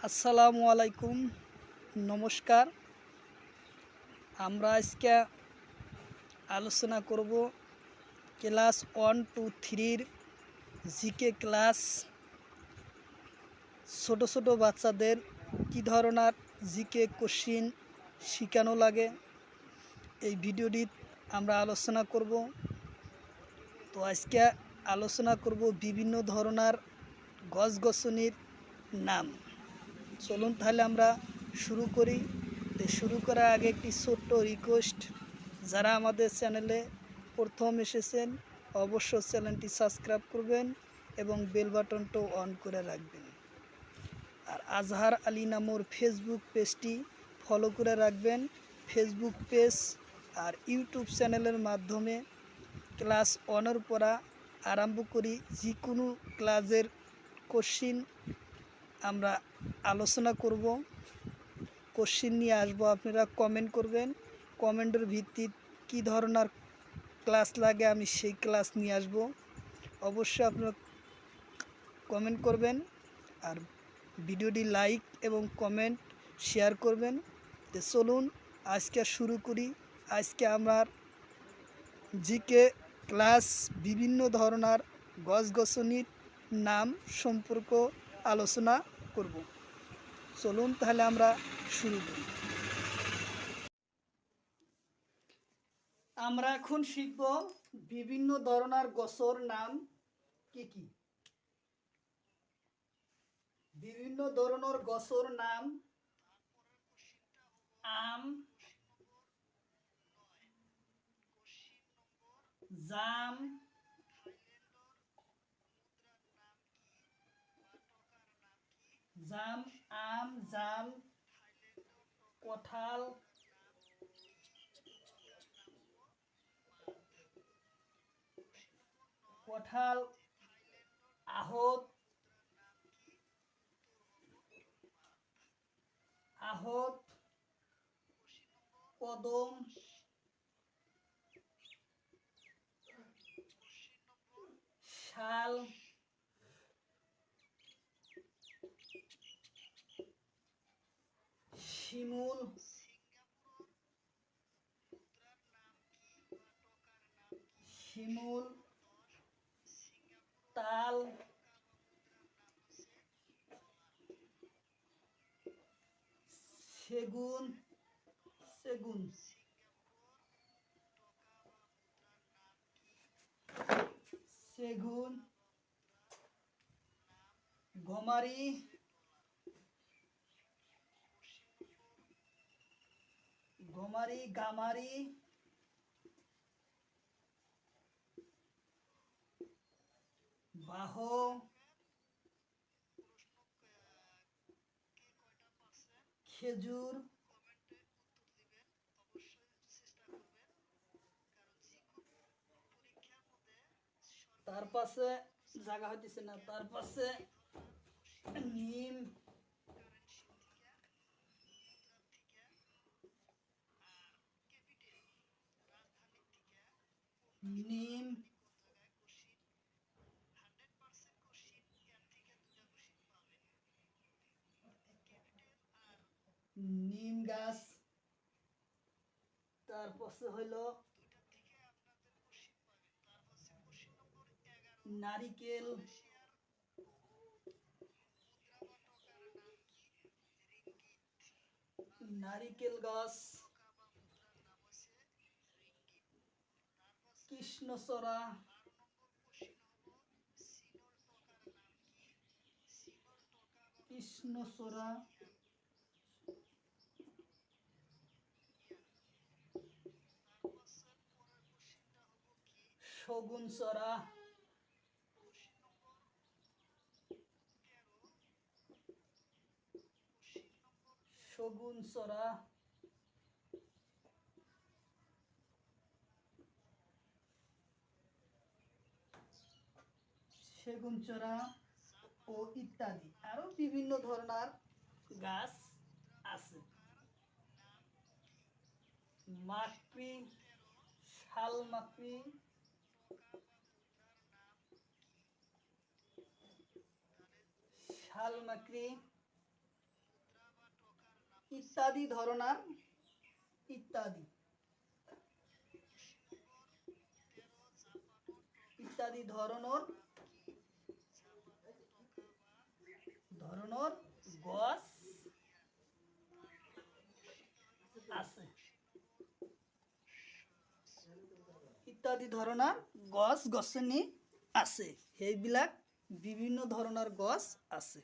আসসালামু আলাইকুম, নমস্কার। আমরা আজকে আলোচনা করব ক্লাস 1 2 3 জিকে ক্লাস। ছোট ছোট বাচ্চাদের কী ধরনের জিকে কোশ্চিন শেখানো লাগে এই ভিডিওটি আমরা আলোচনা করব। তো আজকে আলোচনা করব বিভিন্ন ধরনের গাছ-গছনির নাম। চলুন তাহলে আমরা শুরু করি। তো শুরু করার আগে একটি ছোট্ট রিকোয়েস্ট, যারা আমাদের চ্যানেলে প্রথম এসেছেন অবশ্যই চ্যানেলটি সাবস্ক্রাইব করবেন এবং বেল বাটনটাও অন করে রাখবেন। আর আজহার আলী নামর ফেসবুক পেজটি ফলো করে রাখবেন। ফেসবুক পেজ আর ইউটিউব চ্যানেলের মাধ্যমে ক্লাস 1-এর পড়া আরম্ভ করি। যে কোনো ক্লাসের কোশ্চিন আমরা আলোচনা করব, কোশ্চিন নিয়ে আসবো, আপনারা কমেন্ট করবেন। কমেন্টের ভিত্তিতে কী ধরনের ক্লাস লাগে আমি সেই ক্লাস নিয়ে আসব। অবশ্যই আপনারা কমেন্ট করবেন আর ভিডিওটি লাইক এবং কমেন্ট শেয়ার করবেন। তো চলুন আজকে শুরু করি। আজকে আমার জিকে ক্লাস বিভিন্ন ধরনের গাছ-গছনির নাম সম্পর্ক আলোচনা করব। চলুন তাহলে আমরা শুরু করি। আমরা এখন শিখব বিভিন্ন ধরনের গাছের নাম কি কি। বিভিন্ন ধরনের গাছের নাম: আম, জাম, জাম, কঁঠাল, আহত, কদম, শাল, শিমুল, তাল, সেগুন, গমারি, গামারি, বাহ, খেজুর, তার পাশে জায়গা হইতেছে না, তার পাশে নিম, নিম, নিম গাছ। তার পাশে হইল নারিকেল, গাছ, কৃষ্ণচূড়া, শগুনচূড়া, সেগুনচূড়া ও ইত্যাদি আরো বিভিন্ন ধরনের গাছ আছে। মাকড়ি, শাল মাকড়ি, ইত্যাদি ধরনার ইত্যাদি ইত্যাদি ধরনের গছ আছে। ইত্যাদি ধরনের গছ গছনি আছে। সেইবিলাক বিভিন্ন ধৰণৰ গছ আছে।